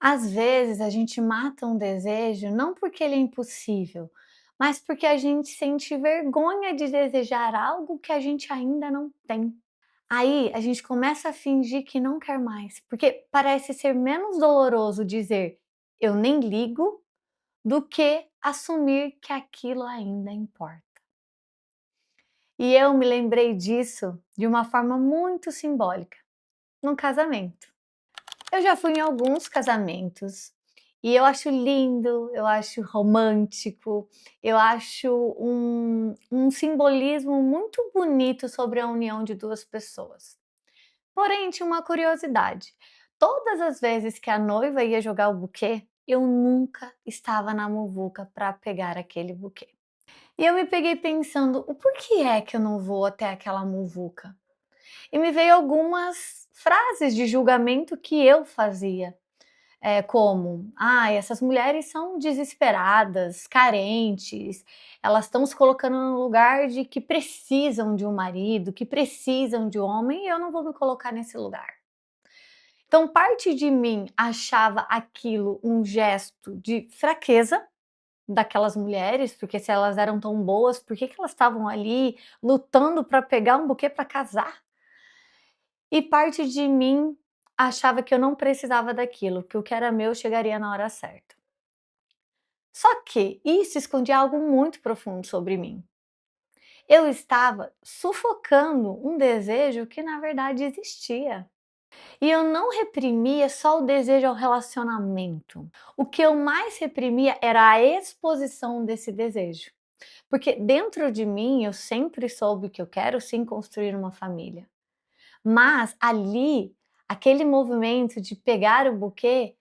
Às vezes a gente mata um desejo não porque ele é impossível, mas porque a gente sente vergonha de desejar algo que a gente ainda não tem. Aí a gente começa a fingir que não quer mais, porque parece ser menos doloroso dizer eu nem ligo do que assumir que aquilo ainda importa. E eu me lembrei disso de uma forma muito simbólica, num casamento. Eu já fui em alguns casamentos e eu acho lindo, eu acho romântico, eu acho um simbolismo muito bonito sobre a união de 2 pessoas. Porém, tinha uma curiosidade: todas as vezes que a noiva ia jogar o buquê, eu nunca estava na muvuca para pegar aquele buquê. E eu me peguei pensando: o porquê é que eu não vou até aquela muvuca? E me veio algumas frases de julgamento que eu fazia. Como: "Ai, essas mulheres são desesperadas, carentes, elas estão se colocando no lugar de que precisam de um marido, que precisam de um homem, e eu não vou me colocar nesse lugar". Então parte de mim achava aquilo um gesto de fraqueza daquelas mulheres, porque se elas eram tão boas, por que que elas estavam ali lutando para pegar um buquê para casar? E parte de mim achava que eu não precisava daquilo, que o que era meu chegaria na hora certa. Só que isso escondia algo muito profundo sobre mim. Eu estava sufocando um desejo que na verdade existia. E eu não reprimia só o desejo ao relacionamento. O que eu mais reprimia era a exposição desse desejo. Porque dentro de mim eu sempre soube que eu quero sim construir uma família. Mas ali, aquele movimento de pegar o buquê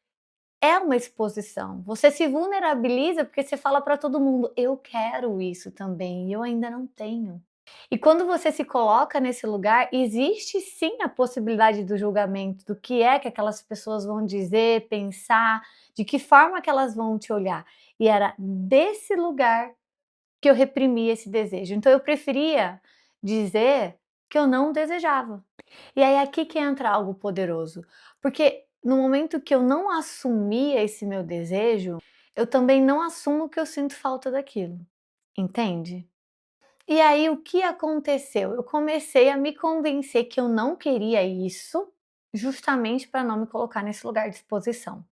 é uma exposição. Você se vulnerabiliza, porque você fala para todo mundo: "Eu quero isso também e eu ainda não tenho". E quando você se coloca nesse lugar, existe sim a possibilidade do julgamento, do que é que aquelas pessoas vão dizer, pensar, de que forma que elas vão te olhar. E era desse lugar que eu reprimia esse desejo. Então eu preferia dizer que eu não desejava. E aí aqui que entra algo poderoso, porque no momento que eu não assumia esse meu desejo, eu também não assumo que eu sinto falta daquilo, entende? E aí o que aconteceu? Eu comecei a me convencer que eu não queria isso, justamente para não me colocar nesse lugar de exposição.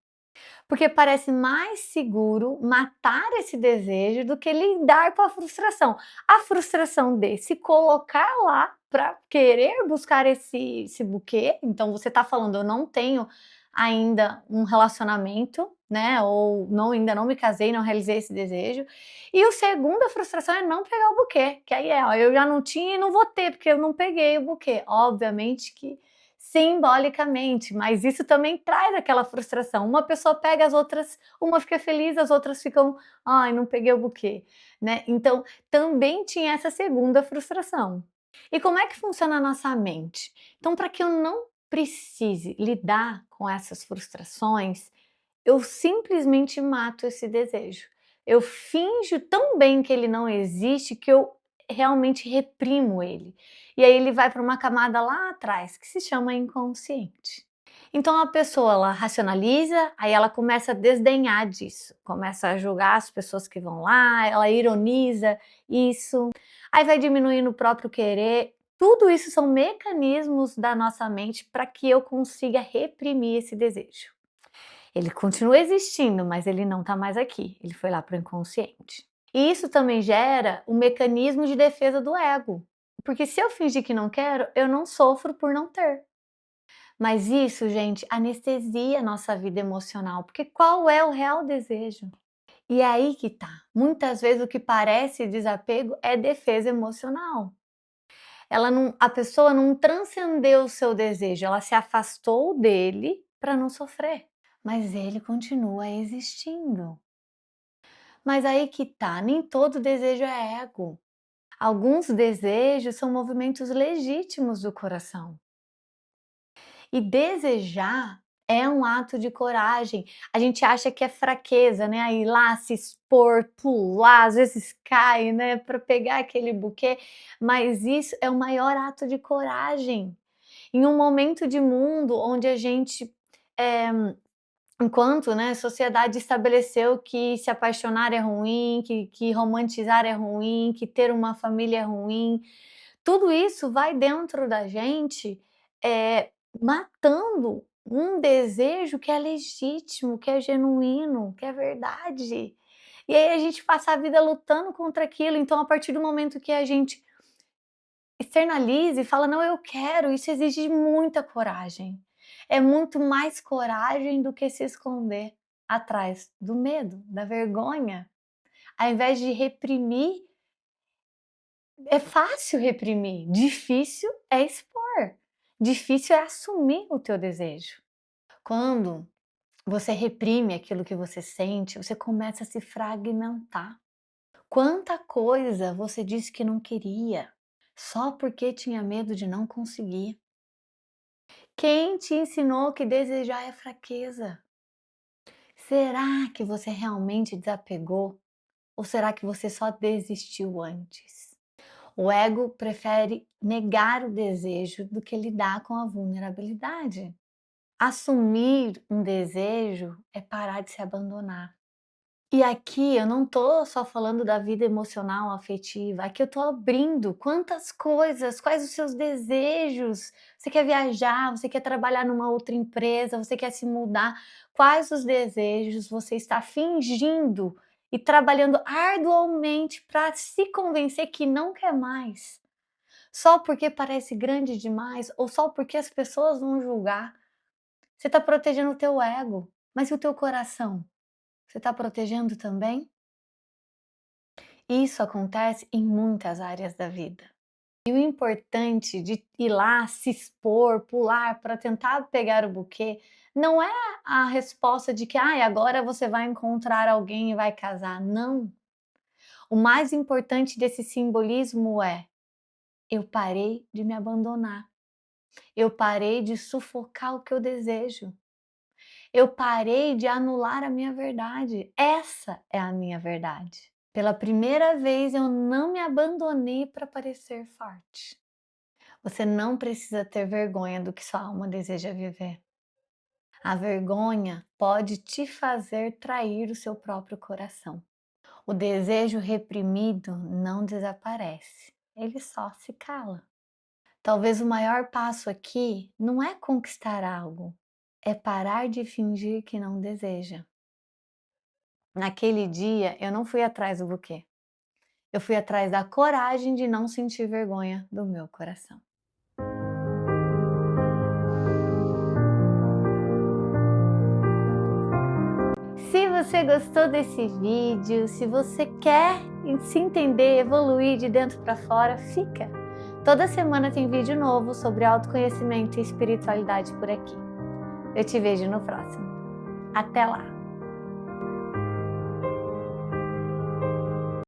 Porque parece mais seguro matar esse desejo do que lidar com a frustração. A frustração de se colocar lá para querer buscar esse buquê, então você está falando: "Eu não tenho ainda um relacionamento, né, ou não ainda não me casei, não realizei esse desejo". E o segundo, a frustração é não pegar o buquê, que aí é: "Ó, eu já não tinha e não vou ter, porque eu não peguei o buquê". Obviamente que simbolicamente, mas isso também traz aquela frustração. Uma pessoa pega, as outras, uma fica feliz, as outras ficam: "Ai, não peguei o buquê", né. Então, também tinha essa segunda frustração. E como é que funciona a nossa mente? Então, para que eu não precise lidar com essas frustrações, eu simplesmente mato esse desejo. Eu finjo tão bem que ele não existe que eu realmente reprimo ele. E aí ele vai para uma camada lá atrás que se chama inconsciente. Então a pessoa ela racionaliza, aí ela começa a desdenhar disso, começa a julgar as pessoas que vão lá, ela ironiza isso, aí vai diminuindo o próprio querer. Tudo isso são mecanismos da nossa mente para que eu consiga reprimir esse desejo. Ele continua existindo, mas ele não está mais aqui, ele foi lá para o inconsciente. E isso também gera um mecanismo de defesa do ego, porque se eu fingir que não quero, eu não sofro por não ter. Mas isso, gente, anestesia a nossa vida emocional, porque qual é o real desejo? E é aí que tá. Muitas vezes o que parece desapego é defesa emocional. A pessoa não transcendeu o seu desejo, ela se afastou dele para não sofrer, mas ele continua existindo. Mas aí que tá, nem todo desejo é ego. Alguns desejos são movimentos legítimos do coração. E desejar é um ato de coragem. A gente acha que é fraqueza, né, ir lá se expor, pular, às vezes cai, né, para pegar aquele buquê, mas isso é o maior ato de coragem. Em um momento de mundo onde a gente, eh Enquanto, né, a sociedade estabeleceu que se apaixonar é ruim, que romantizar é ruim, que ter uma família é ruim, tudo isso vai dentro da gente, matando um desejo que é legítimo, que é genuíno, que é verdade. E aí a gente passa a vida lutando contra aquilo, então a partir do momento que a gente externaliza e fala: "Não, eu quero", isso exige muita coragem. É muito mais coragem do que se esconder atrás do medo, da vergonha. Ao invés de reprimir, é fácil reprimir, difícil é expor, difícil é assumir o teu desejo. Quando você reprime aquilo que você sente, você começa a se fragmentar. Quanta coisa você disse que não queria, só porque tinha medo de não conseguir. Quem te ensinou que desejar é fraqueza? Será que você realmente desapegou? Ou será que você só desistiu antes? O ego prefere negar o desejo do que lidar com a vulnerabilidade. Assumir um desejo é parar de se abandonar. E aqui eu não tô só falando da vida emocional, afetiva, aqui eu tô abrindo quantas coisas, quais os seus desejos. Você quer viajar, você quer trabalhar numa outra empresa, você quer se mudar. Quais os desejos você está fingindo e trabalhando arduamente para se convencer que não quer mais? Só porque parece grande demais ou só porque as pessoas vão julgar? Você está protegendo o teu ego, mas e o teu coração? Você está protegendo também? Isso acontece em muitas áreas da vida. E o importante de ir lá, se expor, pular para tentar pegar o buquê, não é a resposta de que "Ai, agora você vai encontrar alguém e vai casar". Não. O mais importante desse simbolismo é: eu parei de me abandonar. Eu parei de sufocar o que eu desejo. Eu parei de anular a minha verdade. Essa é a minha verdade. Pela primeira vez eu não me abandonei para parecer forte. Você não precisa ter vergonha do que sua alma deseja viver. A vergonha pode te fazer trair o seu próprio coração. O desejo reprimido não desaparece, ele só se cala. Talvez o maior passo aqui não é conquistar algo, é parar de fingir que não deseja. Naquele dia eu não fui atrás do buquê. Eu fui atrás da coragem de não sentir vergonha do meu coração. Se você gostou desse vídeo, se você quer se entender, evoluir de dentro para fora, fica. Toda semana tem vídeo novo sobre autoconhecimento e espiritualidade por aqui. Eu te vejo no próximo. Até lá!